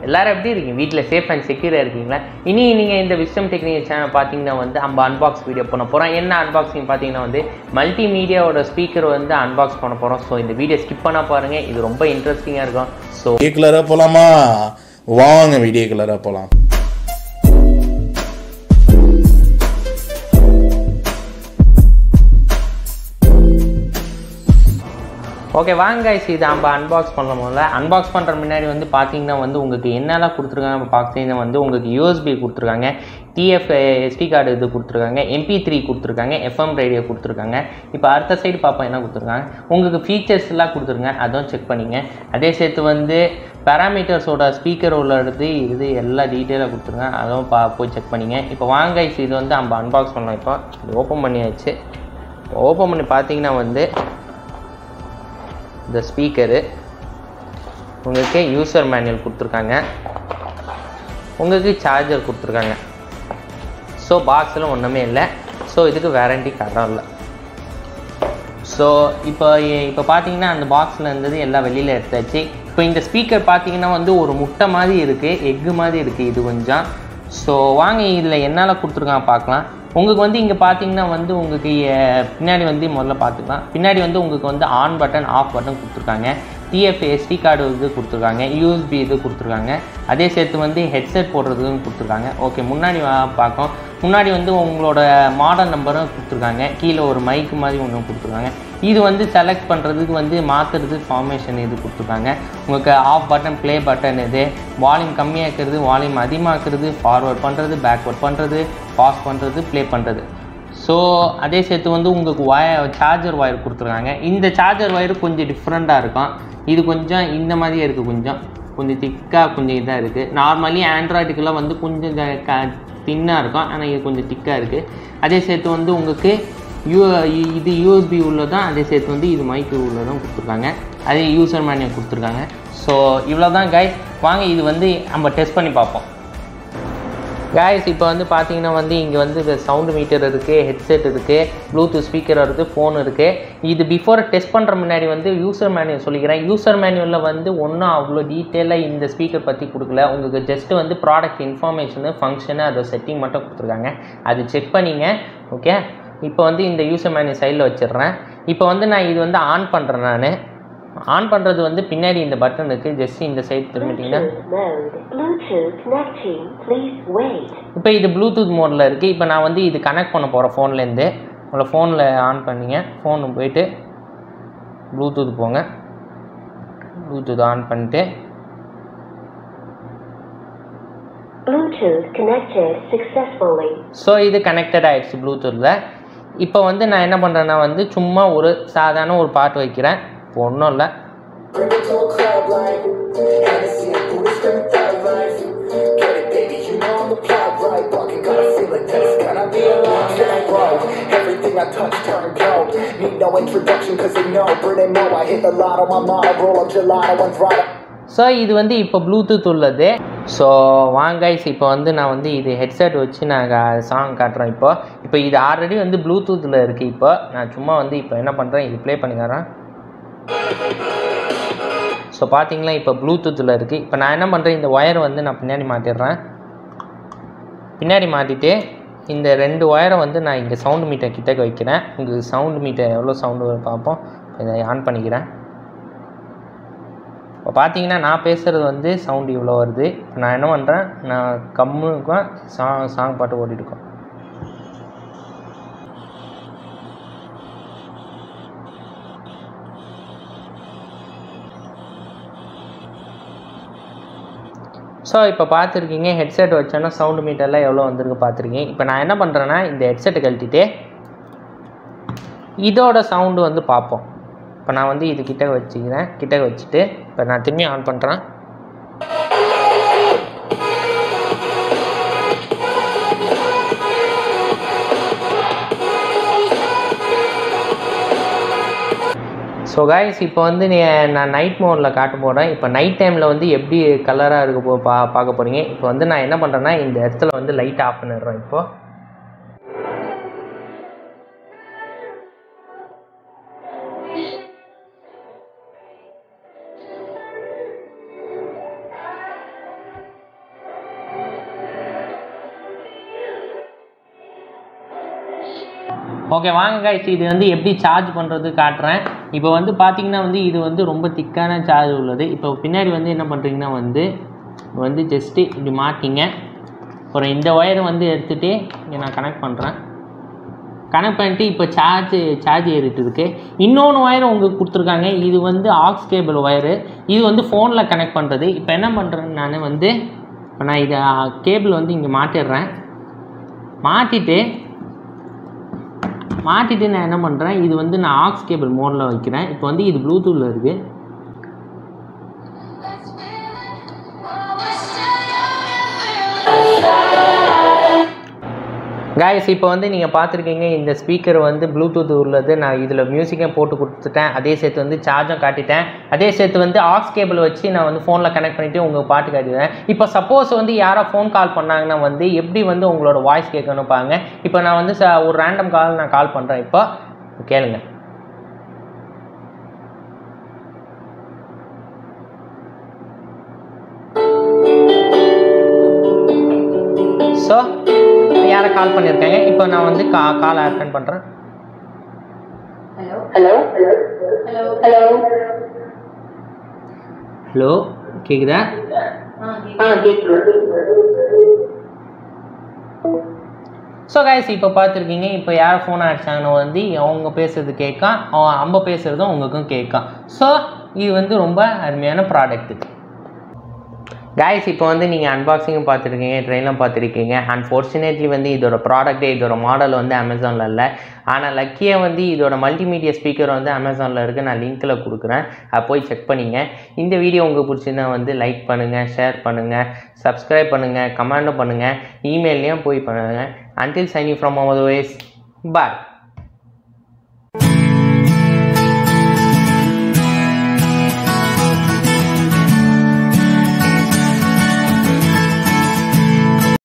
எல்லாரும் எப்படி இருக்கீங்க? வீட்டில் சேஃப் அண்ட் செக்யூராக இருக்கீங்களா? இனி நீங்கள் இந்த விஸ்டம் டெக்னிக் சேனல் பார்த்தீங்கன்னா வந்து நம்ம அன்பாக்ஸ் வீடியோ பண்ண போகிறோம். என்ன அன்பாக்சிங் பார்த்தீங்கன்னா வந்து மல்டிமீடியாவோட ஸ்பீக்கர் வந்து அன்பாக்ஸ் பண்ண போகிறோம். ஸோ இந்த வீடியோ ஸ்கிப் பண்ணால் பாருங்கள், இது ரொம்ப இன்ட்ரெஸ்டிங்காக இருக்கும். ஸோ வீடியோ கலராக போகலாமா? வாங்க வீடியோ கலராக போகலாம். ஓகே வாங்க கைஸ், இது நம்ம அன்பாக்ஸ் பண்ணல. அன்பாக்ஸ் பண்ணுற முன்னாடி வந்து பார்த்தீங்கன்னா வந்து உங்களுக்கு என்னெல்லாம் கொடுத்துருக்காங்க பார்த்தீங்கன்னா வந்து உங்களுக்கு யூஎஸ்பி கொடுத்துருக்காங்க, டிஎஃப் எஸ்டி கார்டு இது கொடுத்துருக்காங்க, MP3 கொடுத்துருக்காங்க, FM ரேடியோ கொடுத்துருக்காங்க. இப்போ அடுத்த சைடு பார்ப்போம் என்ன கொடுத்துருக்காங்க. உங்களுக்கு ஃபீச்சர்ஸ் எல்லாம் கொடுத்துருங்க, அதுவும் செக் பண்ணிங்க. அதே சேர்த்து வந்து பேராமீட்டர்ஸோட ஸ்பீக்கர் உள்ளது இது எல்லா டீட்டெயிலாக கொடுத்துருங்க, அதுவும் போய் செக் பண்ணிங்க. இப்போ வாங்க கைஸ், இது வந்து நம்ம அன்பாக்ஸ் பண்ணலாம். இப்போ ஓப்பன் பண்ணியாச்சு. ஓப்பன் பண்ணி பார்த்தீங்கன்னா வந்து இந்த ஸ்பீக்கரு உங்களுக்கு யூசர் மேனுவல் கொடுத்துருக்காங்க, உங்களுக்கு சார்ஜர் கொடுத்துருக்காங்க. ஸோ பாக்ஸில் ஒன்றுமே இல்லை. ஸோ இதுக்கு வேரண்டி கார்டும் இல்லை. ஸோ இப்போ பார்த்தீங்கன்னா அந்த பாக்ஸில் இருந்தது எல்லாம் வெளியில் எடுத்தாச்சு. இப்போ இந்த ஸ்பீக்கர் பார்த்தீங்கன்னா வந்து ஒரு முட்டை மாதிரி இருக்குது, எக்கு மாதிரி இருக்குது இது கொஞ்சம். ஸோ வாங்க இதில் என்னால் கொடுத்துருக்காங்க பார்க்கலாம். உங்களுக்கு வந்து இங்கே பார்த்தீங்கன்னா வந்து உங்களுக்கு பின்னாடி வந்து முதல்ல பார்த்துக்கலாம். பின்னாடி வந்து உங்களுக்கு வந்து ஆன் பட்டன் ஆஃப் பட்டன் கொடுத்துருக்காங்க, டிஎஃப் எஸ்டி கார்டு இது கொடுத்துருக்காங்க, யூஎஸ்பி இது கொடுத்துருக்காங்க. அதே சேர்த்து வந்து ஹெட்செட் போடுறதுன்னு கொடுத்துருக்காங்க. ஓகே முன்னாடி பார்க்கும். முன்னாடி வந்து உங்களோட மாடல் நம்பரும் கொடுத்துருக்காங்க, கீழே ஒரு மைக்கு மாதிரி ஒன்று கொடுத்துருக்காங்க. இது வந்து செலக்ட் பண்ணுறதுக்கு வந்து மாற்றுறது ஃபார்மேஷன் இது கொடுத்துருக்காங்க. உங்களுக்கு ஆஃப் பட்டன், ப்ளே பட்டன், இது வால்யூம் கம்மியாக்குறது, வால்யூம் அதிகமாக்குறது, ஃபார்வர்ட் பண்ணுறது, பேக்வர்ட் பண்ணுறது, பாஸ் பண்ணுறது, ப்ளே பண்ணுறது. ஸோ அதே சேர்த்து வந்து உங்களுக்கு சார்ஜர் ஒயர் கொடுத்துருக்காங்க. இந்த சார்ஜர் ஒயர் கொஞ்சம் டிஃப்ரெண்ட்டாக இருக்கும். இது கொஞ்சம் இந்த மாதிரியே இருக்குது, கொஞ்சம் திக்காக கொஞ்சம் இதாக இருக்குது. நார்மலி ஆண்ட்ராய்டுக்கெல்லாம் வந்து கொஞ்சம் தின்னாக இருக்கும், ஆனால் இது கொஞ்சம் திக்காக இருக்குது. அதே சேர்த்து வந்து உங்களுக்கு இது யூஎஸ்பி உள்ளதான், அதே சேர்த்து வந்து இது மைக்ரோ உள்ளதான் கொடுத்துருக்காங்க. அதே யூசர் மேனுவல் கொடுத்துருக்காங்க. ஸோ இவ்வளோ தான் கைஸ். வாங்க இது வந்து நம்ம டெஸ்ட் பண்ணி பார்ப்போம். கைஸ் இப்போ வந்து பார்த்தீங்கன்னா வந்து இங்கே வந்து சவுண்டு மீட்டர் இருக்குது, ஹெட்செட் இருக்குது, ப்ளூடூத் ஸ்பீக்கர் இருக்குது, ஃபோன் இருக்குது. இது பிஃபோர் டெஸ்ட் பண்ணுற முன்னாடி வந்து யூசர் மேனுவல் சொல்லிக்கிறேன். யூசர் மேனுவலில் வந்து ஒன்றும் அவ்வளோ டீட்டெயிலாக இந்த ஸ்பீக்கர் பற்றி கொடுக்கல. உங்களுக்கு ஜஸ்ட்டு வந்து ப்ராடக்ட் இன்ஃபர்மேஷனு, ஃபங்க்ஷனு, அதோட செட்டிங் மட்டும் கொடுத்துருக்காங்க. அது செக் பண்ணிங்க. ஓகே இப்போ வந்து இந்த யூசர் மேனுவல் சைடில் வச்சிடுறேன். இப்போ வந்து நான் இது வந்து ஆன் பண்ணுறேன். நான் ஆன் பண்ணுறது வந்து பின்னாடி இந்த பட்டன் இருக்குது, ஜஸ்ட் இந்த சைடு திரும்பிட்டிங்கன்னா இப்போ இது ப்ளூடூத் மோடில் இருக்குது. இப்போ நான் வந்து இது கனெக்ட் பண்ண போகிறேன் ஃபோன்லேருந்து. உங்களை ஃபோனில் ஆன் பண்ணிங்க, ஃபோனு போயிட்டு ப்ளூடூத் போங்க, ப்ளூடூத் ஆன் பண்ணிட்டு ஸோ இது கனெக்டட் ஆகிடுச்சு ப்ளூடூத்தில். இப்போ வந்து நான் என்ன பண்ணுறேன்னா வந்து சும்மா ஒரு சாதாரண ஒரு பாட்டு வைக்கிறேன். இப்போ ஒன்றும் இல்லை, ஸோ இது வந்து இப்போ ப்ளூடூத் உள்ளது. ஸோ வாங்க கைஸ், இப்போ வந்து நான் வந்து இது ஹெட்செட் வச்சு நான் சாங் காட்டுறேன். இப்போ இது ஆல்ரெடி வந்து ப்ளூடூத்தில் இருக்குது. இப்போ நான் சும்மா வந்து இப்போ என்ன பண்ணுறேன், இது ப்ளே பண்ணிக்கிறேன். ஸோ பார்த்தீங்களா இப்போ ப்ளூடூத்தில் இருக்குது. இப்போ நான் என்ன பண்ணுறேன், இந்த ஒயரை வந்து நான் பின்னாடி மாட்டிடுறேன். பின்னாடி மாட்டிட்டு இந்த 2 ஒயரை வந்து நான் இங்கே சவுண்டு மீட்டர் கிட்டக்க வைக்கிறேன். உங்களுக்கு சவுண்டு மீட்டர் எவ்வளோ சவுண்டு பார்ப்போம். இதை ஆன் பண்ணிக்கிறேன். இப்போ பார்த்தீங்கன்னா நான் பேசுகிறது வந்து சவுண்டு இவ்வளோ வருது. இப்போ நான் என்ன பண்ணுறேன், நான் கம்முக்கும் சாங் பாட்டு ஓடிட்டுருக்கோம். ஸோ இப்போ பார்த்துருக்கீங்க ஹெட்செட் வச்சோன்னா சவுண்டு மீட்டர்லாம் எவ்வளோ வந்திருக்கு பார்த்துருக்கீங்க. இப்போ நான் என்ன பண்ணுறேன்னா இந்த ஹெட்செட்டை கழட்டிட்டு இதோட சவுண்டு வந்து பார்ப்போம். இப்போ நான் வந்து இது கிட்ட வச்சுக்கிறேன். கிட்ட வச்சுட்டு இப்போ நான் திரும்பி ஆன் பண்ணுறேன். ஸோ கைஸ் இப்போ வந்து நான் நைட் மோடில் காட்ட போகிறேன். இப்போ நைட் டைமில் வந்து எப்படி கலராக இருக்க பார்க்க போகிறீங்க. இப்போ வந்து நான் என்ன பண்ணுறேன்னா இந்த இடத்துல வந்து லைட் ஆஃப் பண்ணிடுறேன். இப்போது ஓகே வாங்க கைஸ், இது வந்து எப்படி சார்ஜ் பண்ணுறது காட்டுறேன். இப்போ வந்து பார்த்தீங்கன்னா வந்து இது வந்து ரொம்ப திக்கான சார்ஜ் உள்ளது. இப்போ பின்னாடி வந்து என்ன பண்ணுறீங்கன்னா வந்து ஜஸ்ட்டு இப்படி மாட்டிங்க. அப்புறம் இந்த ஒயரை வந்து எடுத்துகிட்டு இங்கே நான் கனெக்ட் பண்ணுறேன். கனெக்ட் பண்ணிட்டு இப்போ சார்ஜ் ஏறிட்டு இருக்கு. இன்னொன்று ஒயர் உங்களுக்கு கொடுத்துருக்காங்க. இது வந்து ஆக்ஸ் கேபிள் ஒயரு. இது வந்து ஃபோனில் கனெக்ட் பண்ணுறது. இப்போ என்ன பண்ணுறேன்னு நான் வந்து நான் இதை கேபிள் வந்து இங்கே மாட்டிடுறேன். மாட்டிட்டு நான் என்ன பண்ணுறேன், இது வந்து நான் ஆக்ஸ் கேபிள் மோடில் வைக்கிறேன். இப்போ வந்து இது ப்ளூடூத்தில் இருக்குது. கைஸ் இப்போ வந்து நீங்கள் பார்த்துருக்கீங்க இந்த ஸ்பீக்கர் வந்து ப்ளூடூத் உள்ளது. நான் இதில் மியூசிக்கை போட்டு கொடுத்துட்டேன். அதே சேர்த்து வந்து சார்ஜும் காட்டிட்டேன். அதே சேர்த்து வந்து ஆக்ஸ் கேபிள் வச்சு நான் வந்து ஃபோனில் கனெக்ட் பண்ணிவிட்டு உங்களுக்கு பாட்டு காட்டிடுவேன். இப்போ சப்போஸ் வந்து யாரோ ஃபோன் கால் பண்ணாங்கன்னா வந்து எப்படி வந்து உங்களோட வாய்ஸ் கேட்கணும் பாருங்க. இப்போ நான் வந்து ஒரு ரேண்டம் கால் பண்ணுறேன். இப்போ கேளுங்க. ஸோ யாரை கால் பண்ணியிருக்காங்க. இப்போ நான் வந்து கால் அட்டெண்ட் பண்ணுறேன். ஹலோ கேக்குதா? ஸோ கைஸ் இப்போ பார்த்துருக்கீங்க. இப்போ யார் ஃபோன் அடிச்சாங்கன்னு வந்து அவங்க பேசுறது கேட்கும், நம்ம பேசுகிறதும் உங்களுக்கும் கேட்கும். ஸோ இது வந்து ரொம்ப அருமையான ப்ராடக்ட்டு. கைஸ் இப்போ வந்து நீங்கள் அன்பாக்சிங்கும் பார்த்துருக்கீங்க, ட்ரெயினும் பார்த்துருக்கீங்க. அன்ஃபார்ச்சுனேட்லி வந்து இதோட ப்ராடக்ட்டே இதோட மாடல் வந்து அமேசானில் இல்லை. ஆனால் லக்கியாக வந்து இதோட மல்டிமீடியா ஸ்பீக்கர் வந்து அமேசானில் இருக்குது. நான் லிங்க்கில் கொடுக்குறேன், அதை போய் செக் பண்ணிங்க. இந்த வீடியோ உங்களுக்கு பிடிச்சிருந்தா வந்து லைக் பண்ணுங்கள், ஷேர் பண்ணுங்கள், சப்ஸ்கிரைப் பண்ணுங்கள், கமெண்ட்டும் பண்ணுங்கள், இமெயிலையும் போய் பண்ணுங்கள். Until signing from our ways, bye.